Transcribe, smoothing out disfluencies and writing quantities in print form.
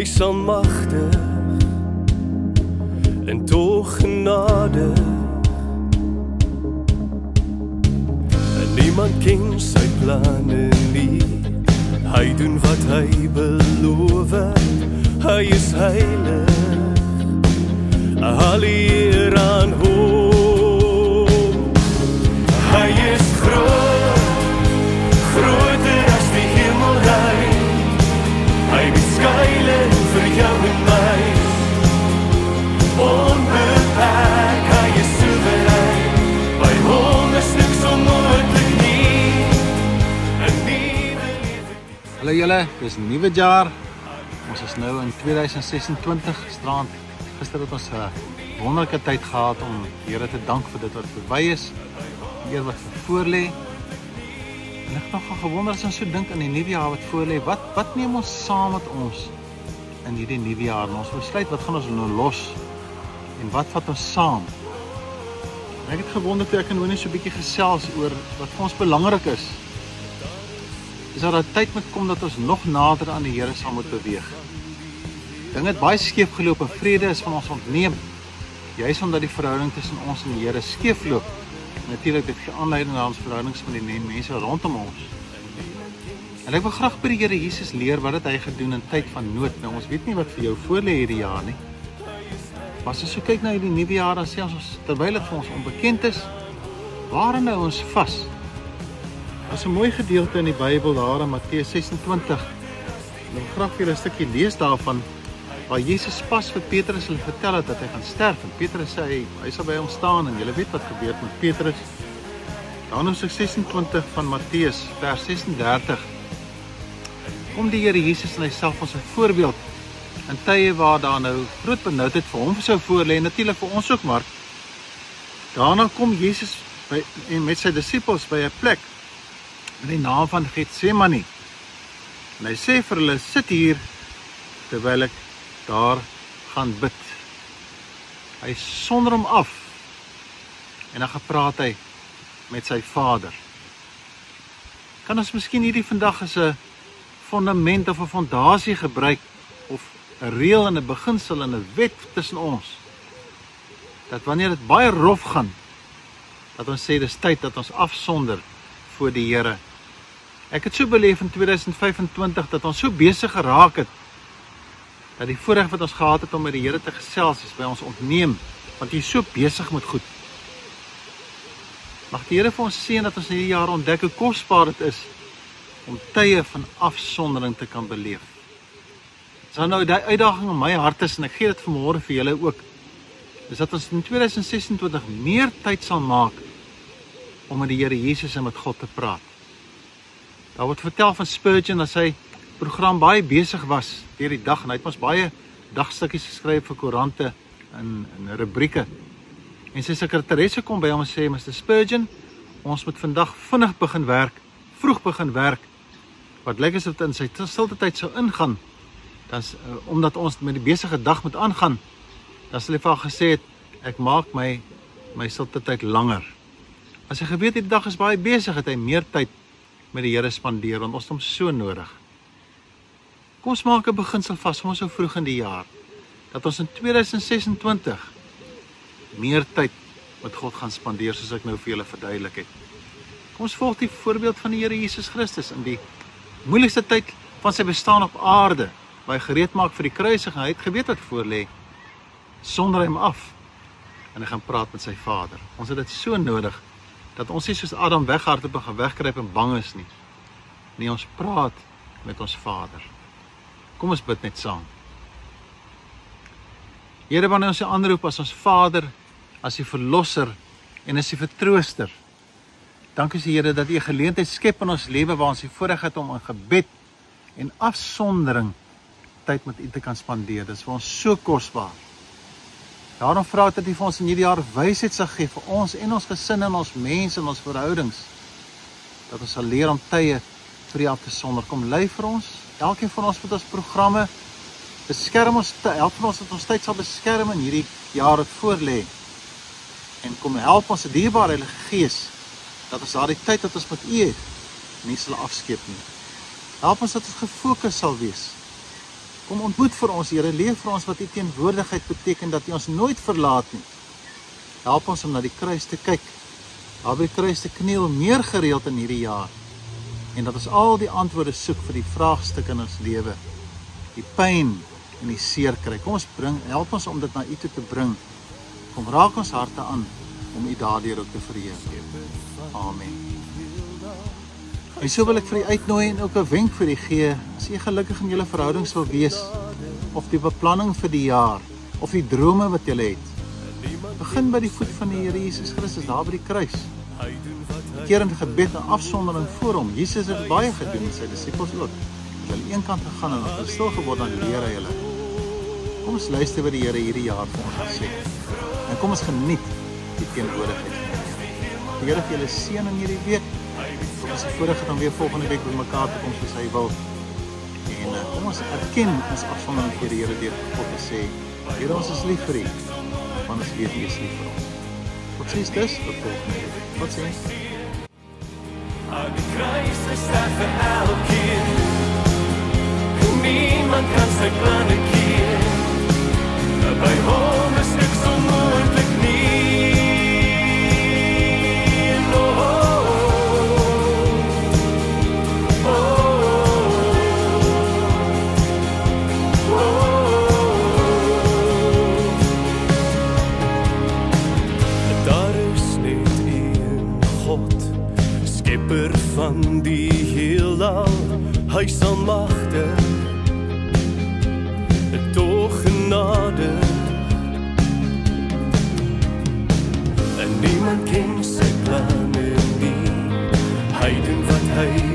Hy's almagtig en tog genadig, en niemand ken sy planne nie. Hy doen wat hy beloof, hy is heilig, al die eer aan hom. Hy is groot, groter as die hemelruim. Hy bied skuilings vir jou en my, onbeperk, hy is soewerein. By hom is niks onmoontlik nie. 'n nuwe lewe. Hallo julle, dis 'n nuwe jaar. Ons is nou in 2026 straand. Gister het ons 'n wonderlike tyd gehad om die Here te dank vir dit wat verby is, die eer wat voorlê. En ek het nog gewonder as ons so dink aan die nuwe jaar wat voorlê, wat neem ons saam met ons in hierdie nuwe jaar? En ons besluit, wat gaan ons nou los en wat vat ons saam? En ek het gewonder toe ek en Winnie so 'n bietjie gesels oor wat vir ons belangrik is dat daar tyd moet kom dat ons nog nader aan die Here sal moet beweeg. Dinge het baie skeef geloop en vrede is van ons ontneem, juis omdat die verhouding tussen ons en die Here skeef loop. Natuurlik dit gee aanleiding na ons verhoudings met die mense rondom ons. En ek wil graag by die Here Jesus leer wat het hy gedoen in tyd van nood. Nou ons weet nie wat vir jou voorlê hierdie jaar nie. Maar as ons so kyk na hierdie nuwe jaar, dan sê ons, terwyl dit vir ons onbekend is, waarin hou ons vas? Daar is 'n mooi gedeelte in die Bybel daar in Matteus 26. Ek wil graag vir julle 'n stukkie lees daarvan, waar Jesus pas vir Petrus hulle vertel het dat hy gaan sterf. En Petrus sê hy sal by hom staan en julle weet wat gebeur met Petrus. Dan in 26 van Matteus vers 36 kom die Here Jesus en hy self ons 'n voorbeeld in tye waar daar nou groot benoudheid vir hom sou voorlê, en natuurlik vir ons ook maar. Daarna kom Jesus met sy disippels by 'n plek in die naam van Getsemane. En hy sê vir hulle, sit hier terwyl ek daar gaan bid. Hy sonder hom af en dan gepraat hy met sy Vader. Kan ons miskien hierdie vandag as 'n fundament of 'n fondasie gebruik, of 'n reël en 'n beginsel en 'n wet tussen ons, dat wanneer dit baie rof gaan, dat ons sê dis tyd dat ons afsonder voor die Here. Ek het so beleef in 2025 dat ons so besig geraak het, dat die voorreg wat ons gehad het om met die Here te gesels is by ons ontneem, want jy is so besig met goed. Mag die Here vir ons seën dat ons in hierdie jaar ontdek hoe kosbaar dit is om tye van afsondering te kan beleef. So nou die uitdaging in my hart is, en ek gee dit vanmôre vir julle ook, is dat ons in 2026 meer tyd sal maak om met die Here Jesus en met God te praat. Daar word vertel van Spurgeon dat sy program baie besig was deur die dag, en hy het ons baie dagstukkies geskryf vir koerante en rubrieke. En sy sekretaresse kom by hom en sê, Mr. Spurgeon, ons moet vandag vinnig begin werk, vroeg begin werk, wat lyk asof dit in sy stilte tyd sou ingaan, omdat ons met die besige dag moet aangaan, dan sal hy vir haar gesê het, ek maak my stilte tyd langer. As hy geweet die dag is baie besig, het hy meer tyd met die Here spandeer, want ons het hom so nodig. Kom ons maak 'n beginsel vas, ons so vroeg in die jaar, dat ons in 2026 meer tyd met God gaan spandeer, soos ek nou vir julle verduidelik het. Kom ons volg die voorbeeld van die Here Jesus Christus in die moeilikste tyd van sy bestaan op aarde, waar hy gereed maak vir die kruising. Hy het geweet wat voorlê, sonder hom af, en hy gaan praat met sy Vader. Ons het dit so nodig, dat ons nie soos Adam weghardloop en gaan wegkruip en bang is nie. Nee, ons praat met ons Vader. Kom ons bid net saam. Here, wanneer ons U aanroep as ons Vader, as die Verlosser en as die Vertrooster, dankie is Here dat U 'n geleentheid skep in ons lewe waar ons die voorreg het om in gebed en afsondering tyd met U te kan spandeer. Dit is vir ons so kosbaar. Daarom vra ek dat U vir ons in hierdie jaar wysheid sal gee vir ons en ons gesinne en ons mense en ons verhoudings, dat ons sal leer om tye vir U af te sonder. Kom lei vir ons, elkeen van ons met ons programme, beskerm ons, help vir ons dat ons tyd sal beskerm in hierdie jaar wat voorlê. En kom help ons, die dierbare Heilige Gees, dat ons daardie tyd wat ons met U het, nie sal afskeep nie. Help ons dat ons gefokus sal wees Kom ontmoet vir ons, Here, leer vir ons wat die teenwoordigheid beteken, dat U ons nooit verlaat nie. Help ons om na die kruis te kyk, daar by die kruis te kniel meer gereeld in hierdie jaar, en dat ons al die antwoorde soek vir die vraagstukke in ons lewe, die pyn en die seer kry. Kom ons help ons om dit na U toe te bring. Kom raak ons harte aan, om U daardeur ook te verheer. Amen. En so wil ek vir U uitnooi en ook 'n wenk vir U gee, as jy gelukkig in julle verhoudings wil wees, of die beplanning vir die jaar, of die drome wat jy het, begin by die voet van die Here Jesus Christus, daar by die kruis. Keer in gebed en afsondering voor hom. Jesus het baie gedoen met sy disippels ook. Hulle een kant gegaan en hulle stil geword, dan leer hy hulle. Kom ons luister wat die Here hierdie jaar vir ons gesê. En kom ons geniet die teenwoordigheid van hom. Die Here vir julle seën in hierdie week. Ons is voorreg om weer volgende week by mekaar te kom soos hy wil. En kom ons erken ons afsondering voor die Here deur God te sê, Here, ons is lief vir U, want ons weet U is lief vir ons. Totsiens dus, tot volgende week. Totsiens. Aan die kruis sterf vir elkeen. Niemand kan sy planne keer. By hom is niks onmoontlik nie. Van die heelal, hy is almagtig, tog genadig, en niemand ken sy planne nie, hy doen wat hy